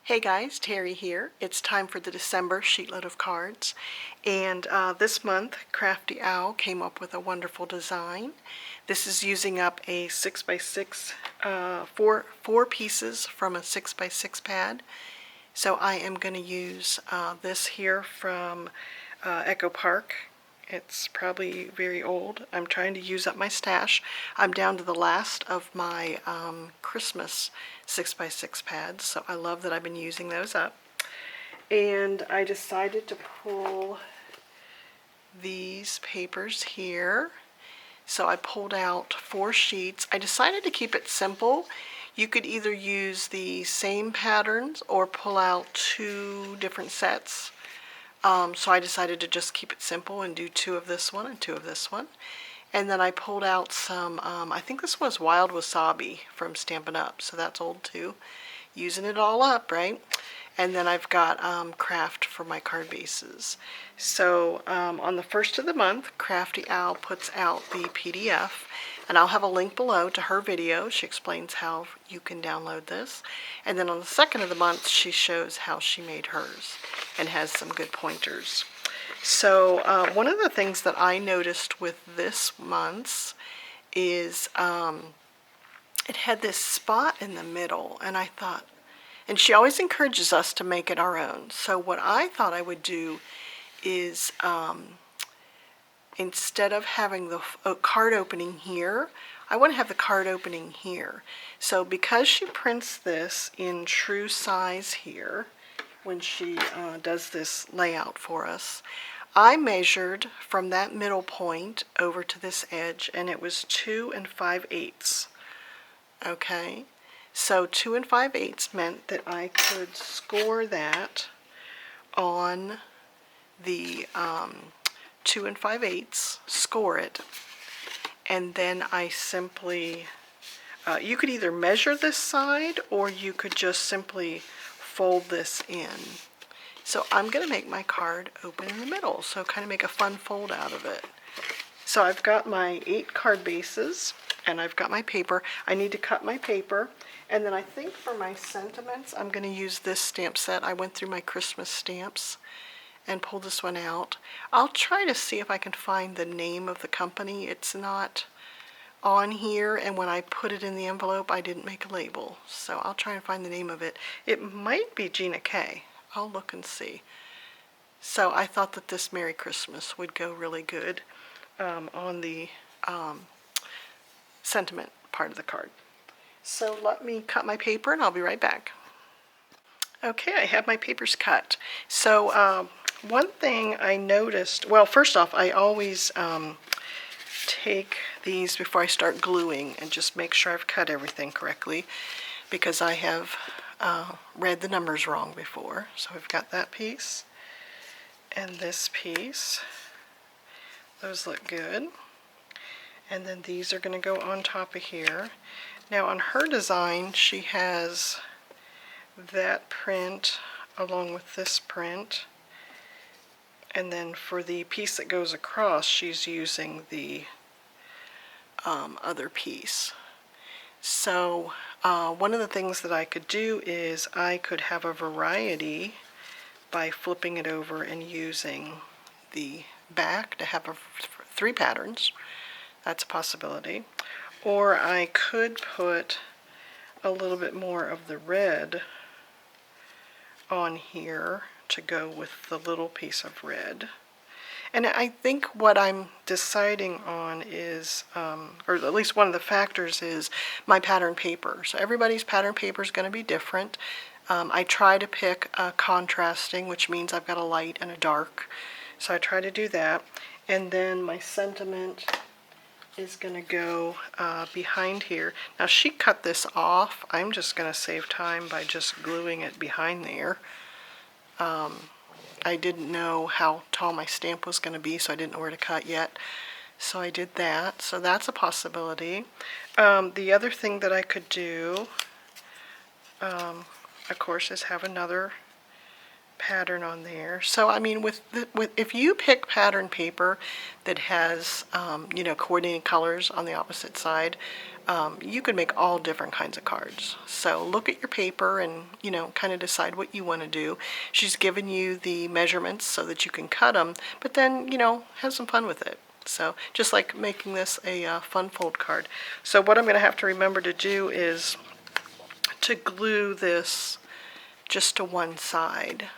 Hey guys, Terry here. It's time for the December sheetload of cards, and this month Crafty Owl came up with a wonderful design. This is using up a 6x6, four pieces from a 6x6 pad. So I am going to use this here from Echo Park. It's probably very old. I'm trying to use up my stash. I'm down to the last of my Christmas 6x6 pads, so I love that I've been using those up. And I decided to pull these papers here. So I pulled out 4 sheets. I decided to keep it simple. You could either use the same patterns or pull out 2 different sets. So I decided to just keep it simple and do 2 of this one and 2 of this one. And then I pulled out some, I think this was Wild Wasabi from Stampin' Up, so that's old too. Using it all up, right? And then I've got craft for my card bases. So on the first of the month, Crafty Owl puts out the PDF, and I'll have a link below to her video. She explains how you can download this. And then on the second of the month, she shows how she made hers and has some good pointers. So one of the things that I noticed with this month's is it had this spot in the middle, and I thought, and she always encourages us to make it our own. So what I thought I would do is instead of having the card opening here, I want to have the card opening here. So because she prints this in true size here, when she does this layout for us, I measured from that middle point over to this edge, and it was 2 5/8. Okay, so 2 5/8 meant that I could score that on the 2 5/8, score it, and then I simply, you could either measure this side or you could just simply fold this in. So I'm going to make my card open in the middle, so kind of make a fun fold out of it. So I've got my 8 card bases, and I've got my paper. I need to cut my paper, and then I think for my sentiments, I'm going to use this stamp set. I went through my Christmas stamps and pulled this one out. I'll try to see if I can find the name of the company. It's not on here, and when I put it in the envelope, I didn't make a label. So I'll try and find the name of it. It might be Gina K. I'll look and see. So I thought that this Merry Christmas would go really good on the sentiment part of the card. So let me cut my paper and I'll be right back. Okay, I have my papers cut. So one thing I noticed, well, first off, I always take these before I start gluing and just make sure I've cut everything correctly, because I have read the numbers wrong before. So we've got that piece and this piece. Those look good. And then these are going to go on top of here. Now on her design, she has that print along with this print. And then for the piece that goes across, she's using the other piece. So one of the things that I could do is I could have a variety by flipping it over and using the back to have 3 patterns. That's a possibility. Or I could put a little bit more of the red on here to go with the little piece of red. And I think what I'm deciding on is, or at least one of the factors is my pattern paper. So everybody's pattern paper is going to be different. I try to pick a contrasting, which means I've got a light and a dark. So I try to do that. And then my sentiment is going to go behind here. Now she cut this off. I'm just going to save time by just gluing it behind there. I didn't know how tall my stamp was going to be, so I didn't know where to cut yet. So I did that. So that's a possibility. The other thing that I could do, of course, is have another pattern on there. So I mean, if you pick pattern paper that has you know, coordinating colors on the opposite side, you could make all different kinds of cards. So look at your paper and, you know, kind of decide what you want to do. She's given you the measurements so that you can cut them, but then, you know, have some fun with it. So just like making this a fun fold card. So what I'm going to have to remember to do is to glue this just to one side,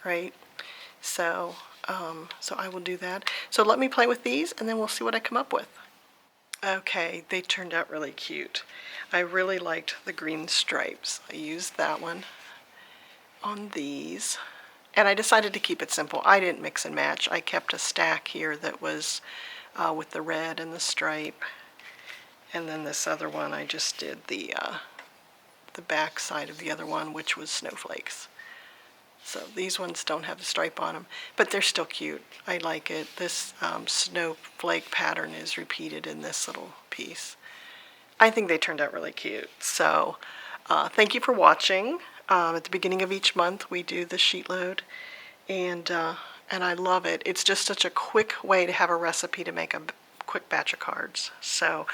right? So, so I will do that. So let me play with these and then we'll see what I come up with. Okay, they turned out really cute. I really liked the green stripes. I used that one on these. And I decided to keep it simple. I didn't mix and match. I kept a stack here that was with the red and the stripe. And then this other one, I just did the back side of the other one, which was snowflakes. So these ones don't have the stripe on them, but they're still cute. I like it. This snowflake pattern is repeated in this little piece. I think they turned out really cute. So thank you for watching. At the beginning of each month we do the sheet load, and I love it. It's just such a quick way to have a recipe to make a quick batch of cards. So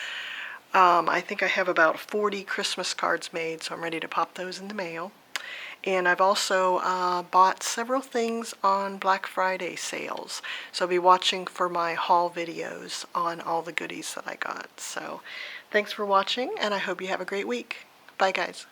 I think I have about 40 Christmas cards made, so I'm ready to pop those in the mail. And I've also bought several things on Black Friday sales. So I'll be watching for my haul videos on all the goodies that I got. So thanks for watching, and I hope you have a great week. Bye, guys.